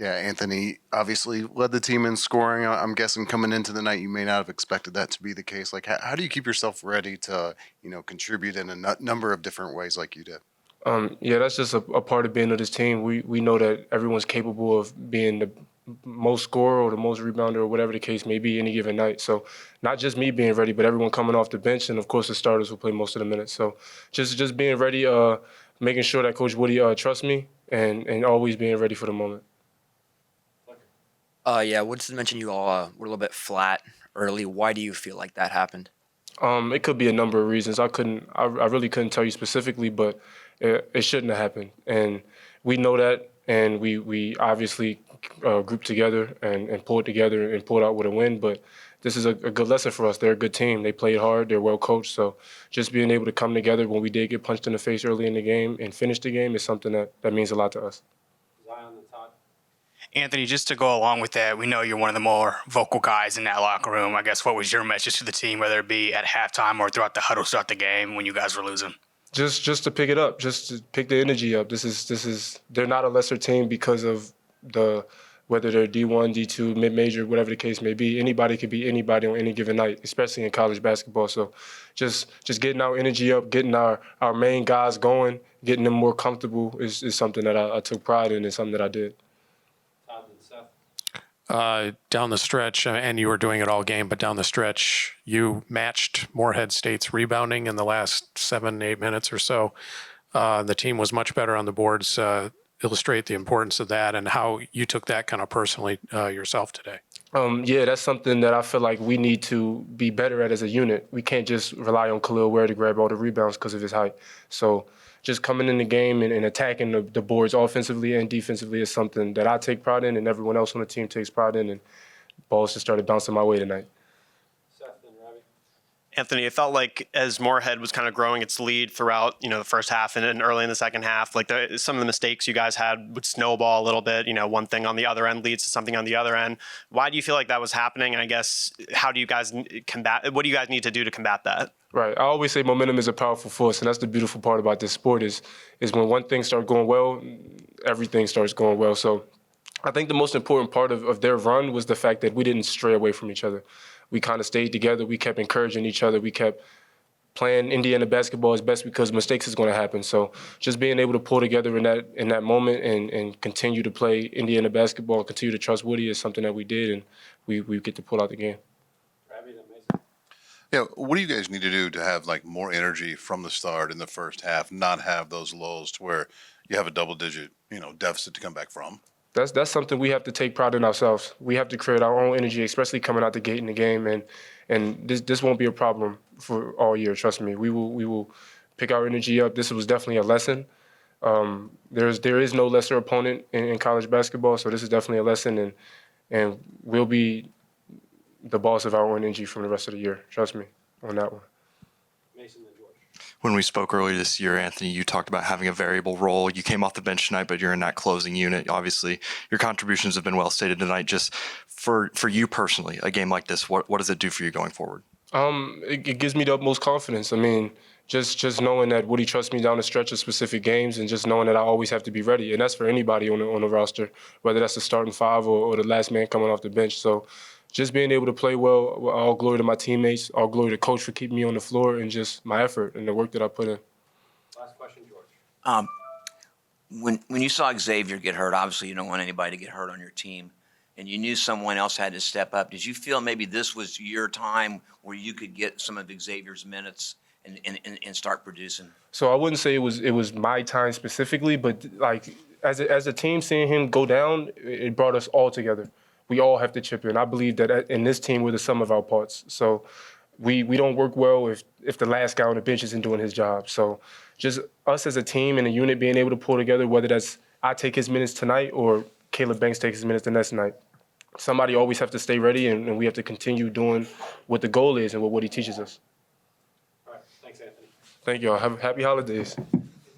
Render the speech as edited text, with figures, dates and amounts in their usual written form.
Yeah, Anthony obviously led the team in scoring. I'm guessing coming into the night, you may not have expected that to be the case. Like, how do you keep yourself ready to, contribute in a number of different ways like you did? Yeah, that's just a part of being on this team. We know that everyone's capable of being the most scorer or the most rebounder or whatever the case may be any given night. So not just me being ready, but everyone coming off the bench and of course the starters who play most of the minutes. So just being ready, making sure that Coach Woody trusts me and always being ready for the moment. Yeah, Woodson mentioned you all were a little bit flat early. Why do you feel like that happened? It could be a number of reasons. I really couldn't tell you specifically, but it shouldn't have happened. And we know that, and we obviously grouped together and pulled together and pulled out with a win. But this is a good lesson for us. They're a good team. They played hard. They're well coached. So just being able to come together when we did get punched in the face early in the game and finish the game is something that means a lot to us. Anthony, just to go along with that, we know you're one of the more vocal guys in that locker room. I guess what was your message to the team, whether it be at halftime or throughout the huddle, throughout the game when you guys were losing? Just to pick it up, just to pick the energy up. This is they're not a lesser team because of whether they're D1, D2, mid-major, whatever the case may be. Anybody could be anybody on any given night, especially in college basketball. So just getting our energy up, getting our main guys going, getting them more comfortable is something that I took pride in and something that I did. Down the stretch, and you were doing it all game, but down the stretch, you matched Morehead State's rebounding in the last 7-8 minutes or so. The team was much better on the boards. Illustrate the importance of that and how you took that kind of personally yourself today. Yeah, that's something that I feel like we need to be better at as a unit. We can't just rely on Khalil Ware to grab all the rebounds because of his height. So just coming in the game and attacking the boards offensively and defensively is something that I take pride in and everyone else on the team takes pride in, and balls just started bouncing my way tonight. Anthony, it felt like as Morehead was kind of growing its lead throughout, the first half and early in the second half, like some of the mistakes you guys had would snowball a little bit. One thing on the other end leads to something on the other end. Why do you feel like that was happening? And I guess, how do you guys combat? What do you guys need to do to combat that? Right. I always say momentum is a powerful force, and that's the beautiful part about this sport is when one thing starts going well, everything starts going well. So I think the most important part of their run was the fact that we didn't stray away from each other. We kind of stayed together. We kept encouraging each other. We kept playing Indiana basketball as best because mistakes is going to happen. So just being able to pull together in that moment and continue to play Indiana basketball and continue to trust Woody is something that we did, and we get to pull out the game. Yeah, what do you guys need to do to have like more energy from the start in the first half, not have those lows to where you have a double-digit, deficit to come back from? That's something we have to take pride in ourselves. We have to create our own energy, especially coming out the gate in the game, and this won't be a problem for all year. Trust me, we will pick our energy up. This was definitely a lesson. There is no lesser opponent in college basketball, so this is definitely a lesson, and we'll be the boss of our own energy from the rest of the year. Trust me on that one. When we spoke earlier this year, Anthony, you talked about having a variable role. You came off the bench tonight, but you're in that closing unit. Obviously, your contributions have been well stated tonight. Just for you personally, a game like this, what does it do for you going forward? It gives me the utmost confidence. I mean, just knowing that Woody trusts me down the stretch of specific games and just knowing that I always have to be ready. And that's for anybody on the roster, whether that's the starting five or the last man coming off the bench. So just being able to play well, all glory to my teammates, all glory to coach for keeping me on the floor, and just my effort and the work that I put in. Last question, George. When you saw Xavier get hurt, obviously you don't want anybody to get hurt on your team, and you knew someone else had to step up. Did you feel maybe this was your time where you could get some of Xavier's minutes and start producing? So I wouldn't say it was my time specifically, but like as a team, seeing him go down, it brought us all together. We all have to chip in. I believe that in this team, we're the sum of our parts. So we don't work well if the last guy on the bench isn't doing his job. So just us as a team and a unit being able to pull together, whether that's I take his minutes tonight or Caleb Banks takes his minutes the next night. Somebody always have to stay ready, and we have to continue doing what the goal is and what he teaches us. All right. Thanks, Anthony. Thank y'all. Have happy holidays.